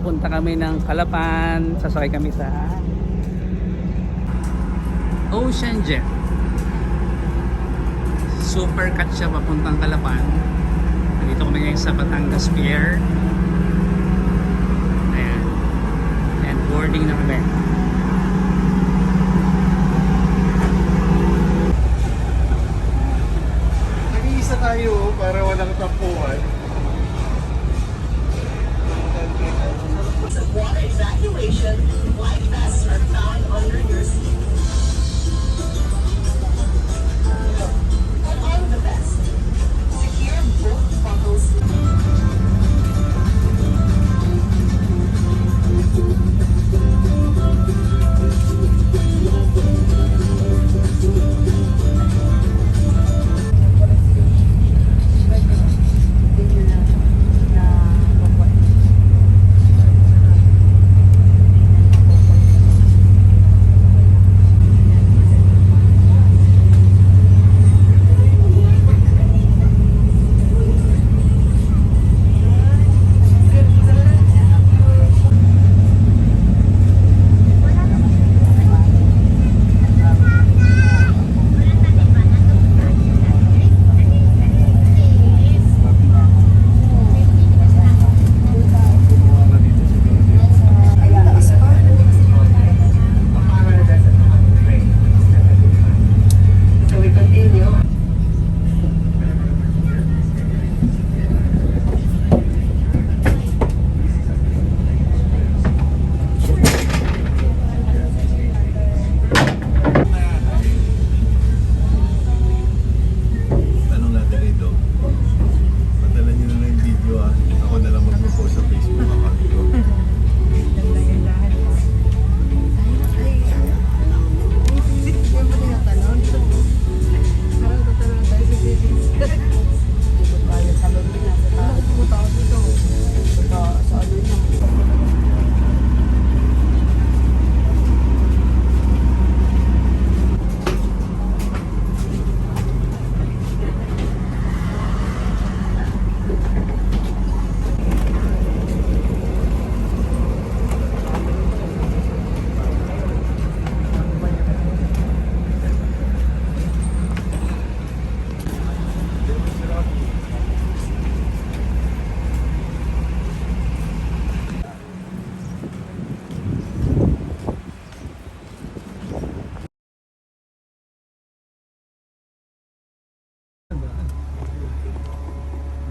papunta kami ng Calapan. Sasakay kami sa Ocean Jet. Super cut siya papuntang Calapan. Dito kami ngayon sa Batangas Pier. Ayan. And boarding na kami. Nag-iisa tayo para walang tampuhan. Water evacuation, life vests are found under your seat. And all the best. Secure both buckles. Tanong natin ito. Padala nyo na lang yung video ah. Ako na lang mag-post sa Facebook account ko.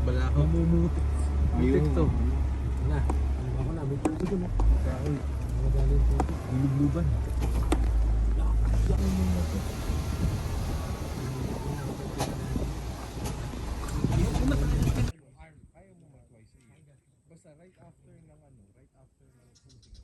Bala ako. Mamumutik. Mutik to. Na. Ano ako na? May puto ko na. Kain. Magaling puto. Lulubluban. Basta right after ng ano, right after ng shooting.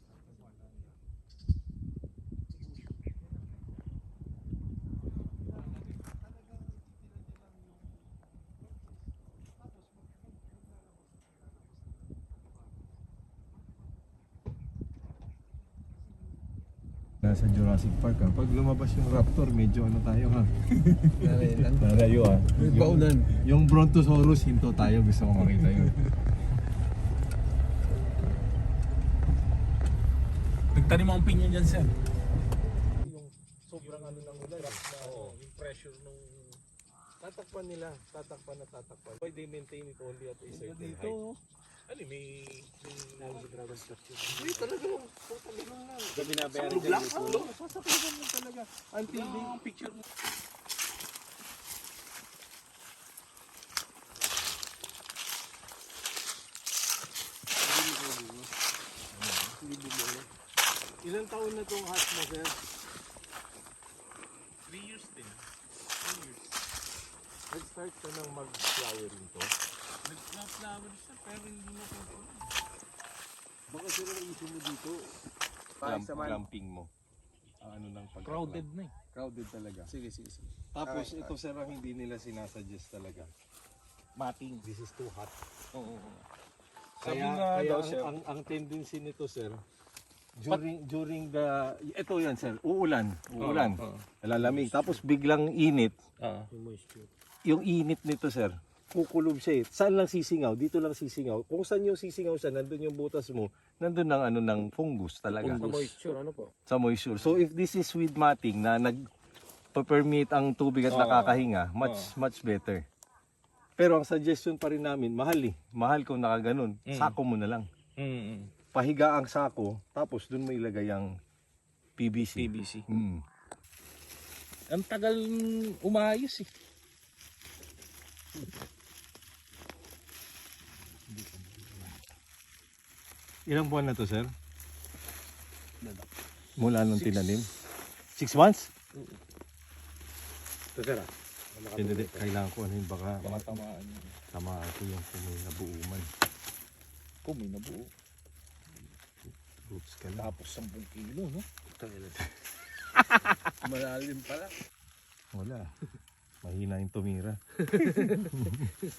Nasa Jurassic Park ah. Pag lumabas yung raptor, medyo ano tayo ha. Narayo ah. Baunan. Yung Brontosaurus, hinto tayo. Gusto ko makita yun. Nagtanim mo ang pinya dyan, sir. Yung sobrang ano ng ulan. Yung pressure nung tatakpan nila. Tatakpan. Why they maintain it only at a certain height? Ano may hindi talaga yung ganun lang. Sa binabayaran Sa blok? Sasakyan mo talaga. Until the picture mo. Ilang taon na itong hatch mo, sir? 3 years din. 3 years. Nag-start ka nang mag-flowering to? Nag-flower siya pero hindi na po. Baka sir ang isip mo dito. Glamping mo. Ano nang pag Crowded na eh. Crowded talaga. Sige. Tapos ito sir ang hindi nila sinasuggest talaga. Mating. This is too hot. Oo. Kaya ang tendency nito sir, during the ito yan sir, uulan, lalamig tapos biglang init. Yung init nito sir, kukulob siya eh. Saan lang sisingaw? Dito lang sisingaw. Kung saan yung sisingaw siya, nandun yung butas mo, nandun ang ano ng fungus talaga. Sa moisture, ano po? Sa moisture. So if this is with matting na nag-permeate ang tubig at nakakahinga, much better. Pero ang suggestion pa rin namin, mahal eh. Mahal kung nakaganon. Sako mo na lang. Pahiga ang sako, tapos dun mo ilagay ang PVC. PVC. Mm. Ang tagal umayos eh. Ilang buwan na to, sir? Mula nung tinanim? 6 months? Ito, sir. Hindi, kailangan ko ano yun, baka Tamaan yun. tamaan ko yung kung may nabuuman. Kung may nabuo. Oops ka lang. Tapos 10 kilo, no? Malalim pala. Wala. Mahina yung tumira.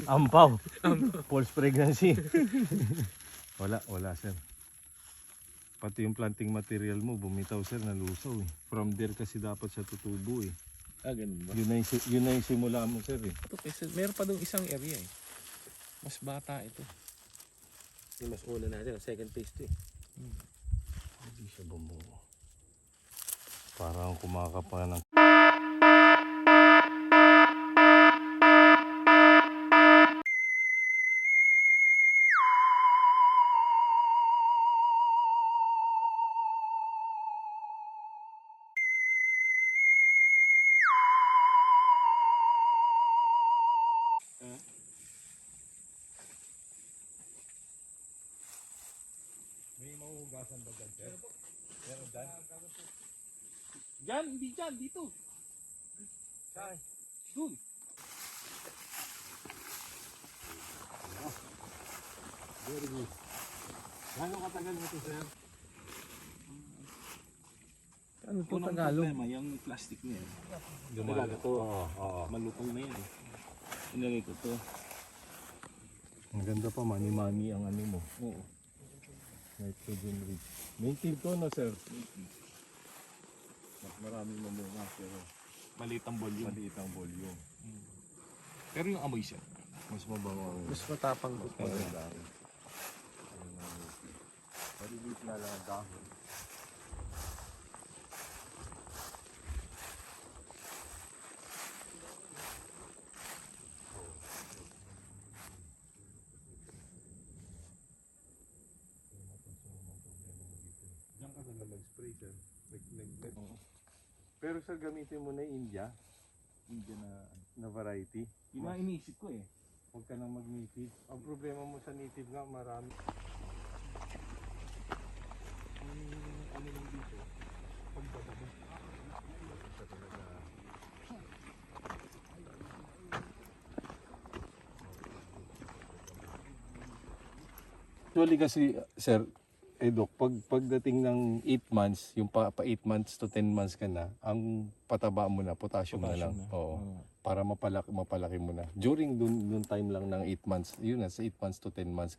Ampaw. False pregnancy. Wala sir. Pati yung planting material mo, bumitaw sir, nalusaw eh. From there kasi dapat siya tutubo eh. Ganun ba? Yun na yung simula mo sir eh. Ito, kasi meron pa doon isang area eh. Mas bata ito. Yung mas una natin, second phase to eh. Hindi siya bumuo. Parang kumakapa ng... May mahugasan ba dyan sir? Meron dyan? Diyan, hindi dyan, dito. Saan? Doon. Very good. Gano'ng katagal mo ito sir? Ano po Tagalog? Problema, yung plastic niya. Gumala to. Oo. Malutong na yan eh. Inagay ko to. Ang ganda pa, mani-mani ang ano mo. Oo. Nitrogen rich. Native to no sir? Mas maraming mamunga pero Maliit ang volume. maliit ang volume. Pero yung amoy siya. Mas mabango ang Mas matapang po. maganda. Maliliit na lang ang dahon. Diyan ka na mag-spray sir. Pero sir, gamitin mo na yung India Hindi na na... variety. Yun ang iniisip ko eh. Huwag ka nang mag-native. Ang problema mo sa native nga, marami. Ano lang dito? Pagbabago. Ito talaga. Actually kasi, sir, Dok, pagdating ng 8 months, yung pa 8 months to 10 months ka na, ang pataba mo na, potassium na lang. Potassium na. Oo. Oo. Para mapalaki mo na. During dun time lang ng 8 months, yun na, sa 8 months to 10 months.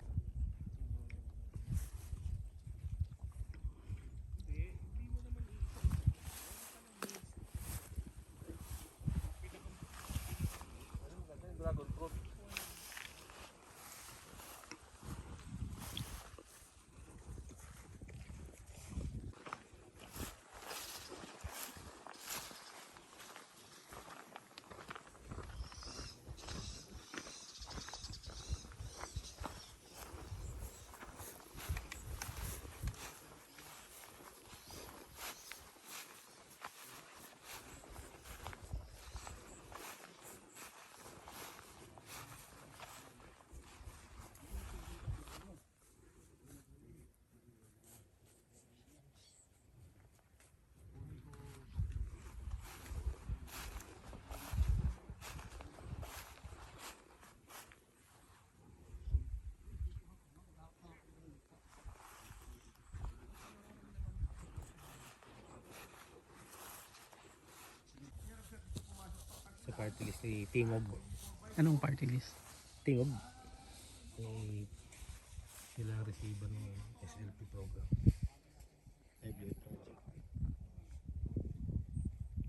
Sa party list ni Tingob. Anong party list? Tingob. Eh, sila ang receiver ng SLP program. FBA project.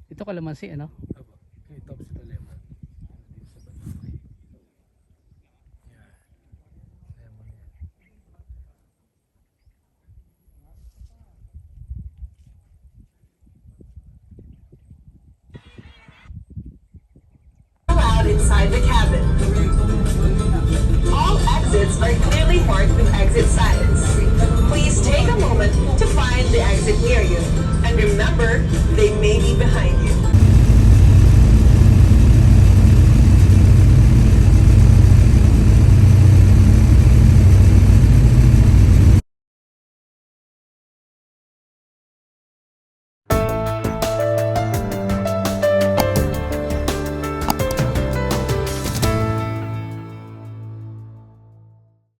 Ito kalamansi, ano? Aba, kay Top sa Talema. Dito sa Banana. inside the cabin. All exits are clearly marked with exit signs. Please take a moment to find the exit near you. And remember, they may be behind you.